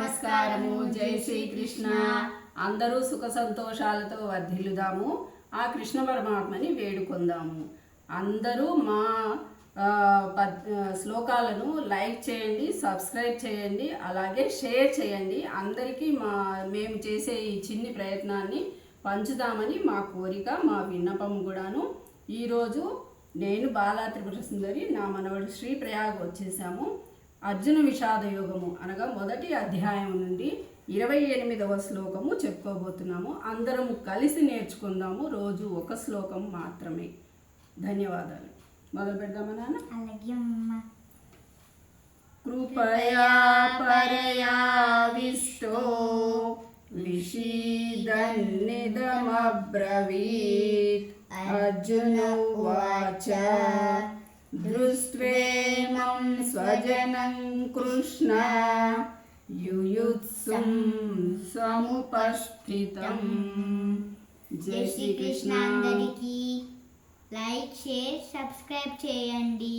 నమస్కారము. జై శ్రీకృష్ణ. అందరూ సుఖ సంతోషాలతో వర్ధిల్లుదాము. ఆ కృష్ణ పరమాత్మని వేడుకొందాము. అందరూ మా శ్లోకాలను లైక్ చేయండి, సబ్స్క్రైబ్ చేయండి, అలాగే షేర్ చేయండి. అందరికీ మేము చేసే ఈ చిన్ని ప్రయత్నాన్ని పంచుదామని మా కోరిక, మా విన్నపం కూడాను. ఈరోజు నేను బాలా త్రిపుర సుందరి, నా మనవడు శ్రీ ప్రయాగ్ వచ్చేసాము. అర్జున విషాద యోగము అనగా మొదటి అధ్యాయం నుండి 28వ శ్లోకము చెప్పుకోబోతున్నాము. అందరము కలిసి నేర్చుకుందాము. రోజు ఒక శ్లోకం మాత్రమే. ధన్యవాదాలు. మొదలు పెడదామా నాన్న? అలాగే అమ్మ. కృపయా పరయావిష్టో విషీదన్నిదమబ్రవీత్. అర్జునోవాచ దృష్ట్వేమం స్వజనం కృష్ణ యుయుత్సుం సముపస్థితం. జై శ్రీకృష్ణ. అందరికీ లైక్, షేర్, సబ్స్క్రైబ్ చేయండి.